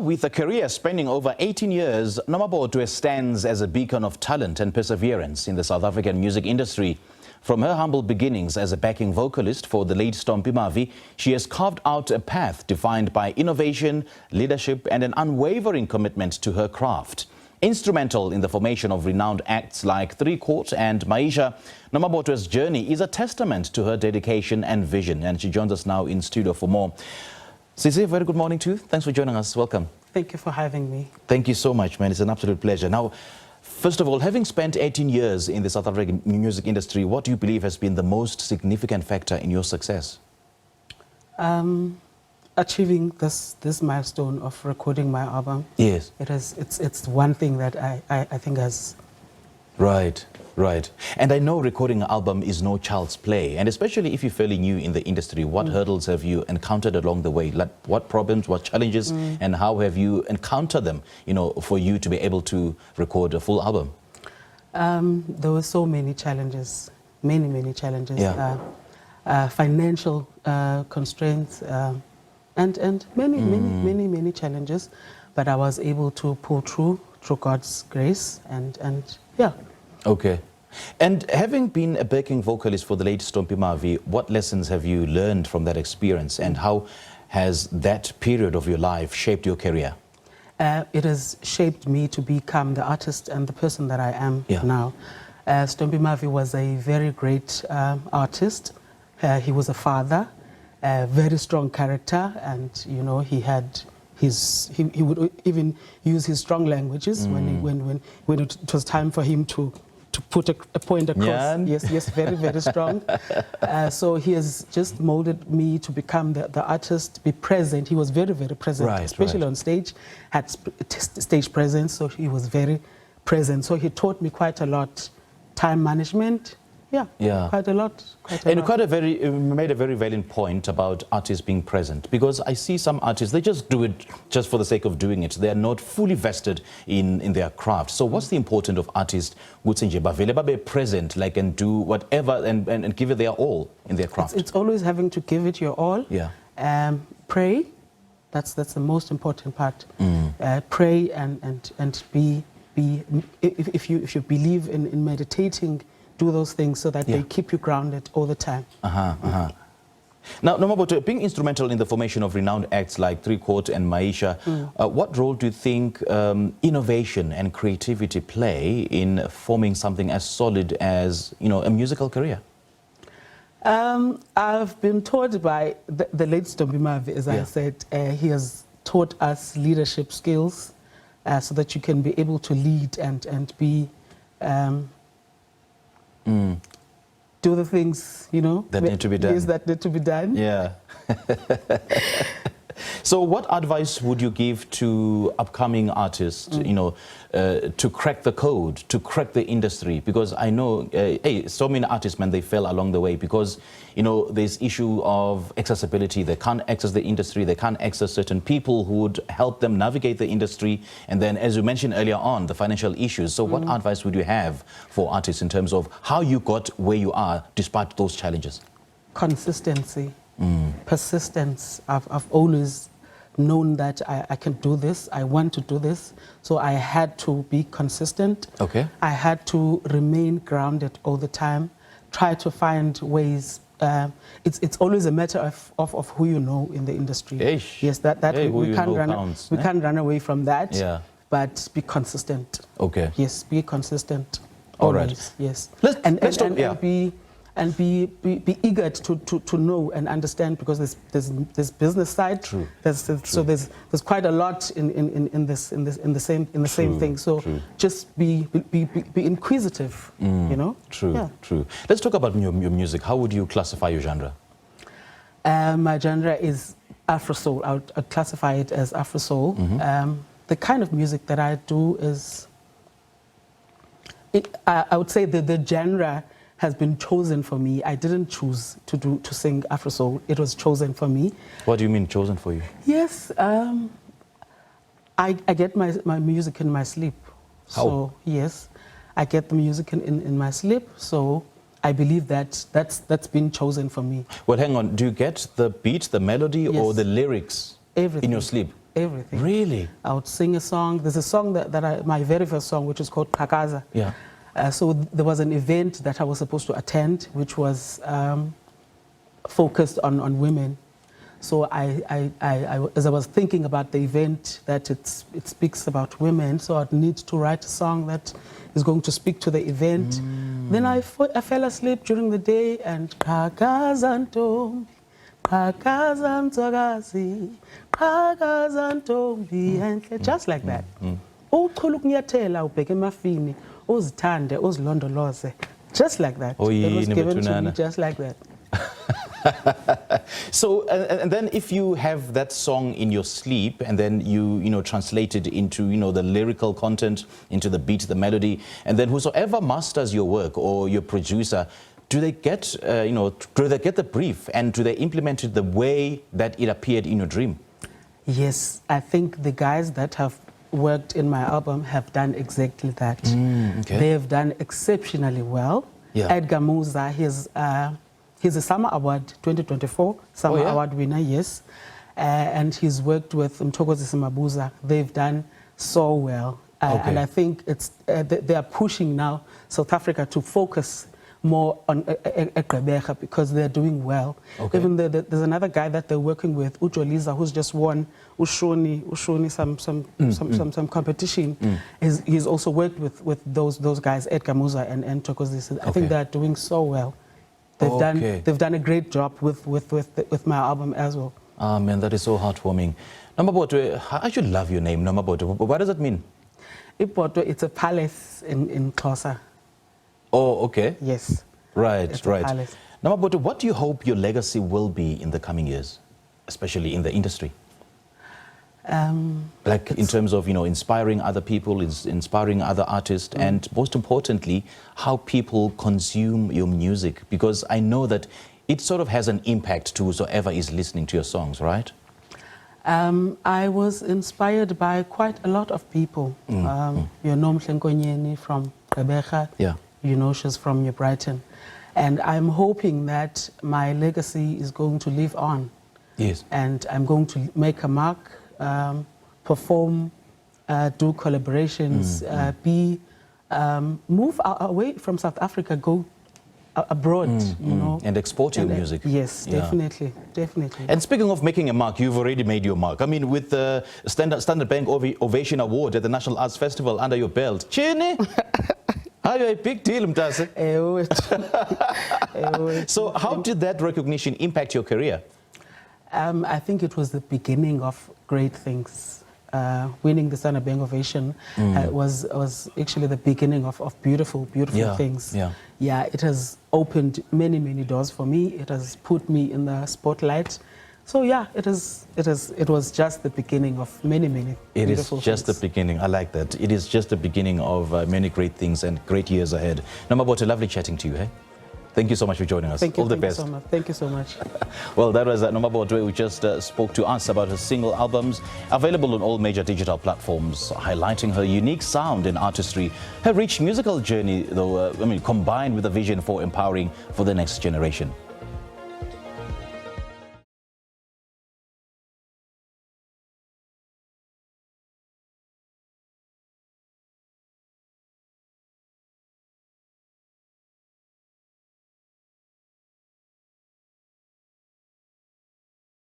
with a career spanning over 18 years, Nomabotwe stands as a beacon of talent and perseverance in the South African music industry. From her humble beginnings as a backing vocalist for the late Stompie Mavi, she has carved out a path defined by innovation, leadership and an unwavering commitment to her craft. Instrumental in the formation of renowned acts like Quarte and Maisha, Nomabotwe's journey is a testament to her dedication and vision, and she joins us now in studio for more. Sisi, very good morning to you. Thanks for joining us. Welcome. Thank you for having me. Thank you so much, man. It's an absolute pleasure. Now, first of all, having spent 18 years in the South African music industry, what do you believe has been the most significant factor in your success? Achieving this milestone of recording my album. Yes. It's one thing that I think has... Right. And I know recording an album is no child's play, and especially if you're fairly new in the industry, what hurdles have you encountered along the way? Like what problems, what challenges, and how have you encountered them, for you to be able to record a full album? There were so many challenges, many challenges. Yeah. Financial constraints, and many challenges, but I was able to pull through God's grace, and yeah. Okay. And having been a backing vocalist for the late Stompie Mavi, what lessons have you learned from that experience, and how has that period of your life shaped your career? It has shaped me to become the artist and the person that I am now. Stompie Mavi was a very great artist. He was a father, a very strong character, and he had he would even use his strong languages when it was time for him to put a point across. Yeah. Yes, very strong. So he has just molded me to become the artist, be present. He was very present, especially on stage, had stage presence, so he was very present. So he taught me quite a lot, time management. Yeah, quite a lot. You made a very valid point about artists being present, because I see some artists, they just do it just for the sake of doing it. They are not fully vested in their craft. So what's the importance of artists who be present, like, and do whatever and give it their all in their craft? It's always having to give it your all. Yeah. Pray. That's the most important part. Pray and be if you believe in meditating, do those things so that they keep you grounded all the time. Now, Nomabotwe, being instrumental in the formation of renowned acts like Quarte and Maisha, what role do you think innovation and creativity play in forming something as solid as, a musical career? I've been taught by the late Stompie Mavi, as I said. He has taught us leadership skills so that you can be able to lead and be... do the things, that need to be done. Yes, that need to be done. Yeah. So what advice would you give to upcoming artists, to crack the code, to crack the industry? Because I know, so many artists, man, they fell along the way because, there's issue of accessibility. They can't access the industry. They can't access certain people who would help them navigate the industry. And then, as you mentioned earlier on, the financial issues. So what advice would you have for artists in terms of how you got where you are despite those challenges? Consistency, persistence. I've always known that I can do this, I want to do this, so I had to be consistent. Okay. I had to remain grounded all the time, try to find ways. It's always a matter of who you know in the industry. Eish. Yes, we can't run away from that. Yeah. But be consistent. Okay. Yes, be consistent. All always. right. Yes. And be eager to know and understand, because there's business side. True. So there's quite a lot in the same thing. So just be inquisitive. True. Yeah. True. Let's talk about your music. How would you classify your genre? My genre is Afro Soul. I'd classify it as Afro Soul. The kind of music that I do is, I would say that the genre has been chosen for me. I didn't choose to sing Afro Soul. It was chosen for me. What do you mean chosen for you? Yes, I get my music in my sleep. How? So yes, I get the music in my sleep. So I believe that's been chosen for me. Well, hang on. Do you get the beat, the melody, or Yes. the lyrics Everything. in your sleep? everything. Really? I would sing a song. There's a song my very first song, which is called Qhakaza. Yeah. So there was an event that I was supposed to attend, which was focused on women. So as I was thinking about the event, that it speaks about women, so I'd need to write a song that is going to speak to the event. Then I fell asleep during the day, and Qhakaza ntombi, Qhakaza ntokazi, Qhakaza ntombi enhle, just like that. Uqhula ukunyathela ubheke emafini, uzithande, uzilondoloze, just like that. It was given to me just like that. So, and then if you have that song in your sleep and then you translate it into, the lyrical content, into the beat, the melody, and then whosoever masters your work or your producer, do they get, do they get the brief and do they implement it the way that it appeared in your dream? Yes, I think the guys that have worked in my album have done exactly that. Okay. They have done exceptionally well. Yeah. Edgar Musa, he's a Summer Award 2024 Summer Award winner, yes. And he's worked with Mthokozi Simabuza. They've done so well. And I think they are pushing now South Africa to focus more on Gqeberha because they're doing well. Even there's another guy that they're working with, Ujoliza, who's just won Ushoni some competition. He's also worked with those guys, Edgar Musa and Mthokozi. I think they're doing so well. They've done a great job with my album as well. Ah, man, that is so heartwarming. Nomabotwe, I should love your name, Nomabotwe. What does it mean? Ibotwe, it's a palace in Xhosa. Oh, okay. Yes. Right, it's right. A palace. Nomabotwe, what do you hope your legacy will be in the coming years, especially in the industry? Like in terms of, inspiring other people, inspiring other artists, and most importantly, how people consume your music. Because I know that it sort of has an impact to whoever is listening to your songs, right? I was inspired by quite a lot of people. Your Nom Hlenkonyeni from Gqeberha. Yeah. She's from New Brighton. And I'm hoping that my legacy is going to live on. Yes. And I'm going to make a mark, perform, do collaborations, move away from South Africa, go abroad, And export your music. Yes, definitely, definitely. And speaking of making a mark, you've already made your mark. I mean, with the Standard Bank Ovation Award at the National Arts Festival under your belt. Chini! Are you a big deal, Mtase? So how did that recognition impact your career? I think it was the beginning of great things. Winning the Standard Bank Ovation was actually the beginning of beautiful things. Yeah, it has opened many doors for me. It has put me in the spotlight. So yeah, it was just the beginning of many beautiful things. It is just the beginning. I like that. It is just the beginning of many great things and great years ahead. Nomabotwe, lovely chatting to you, hey? Thank you so much for joining us. Thank you. All the best. So much. Thank you so much. Well, that was Nomabotwe who just spoke to us about her single albums, available on all major digital platforms, highlighting her unique sound and artistry. Her rich musical journey, though, combined with a vision for empowering for the next generation.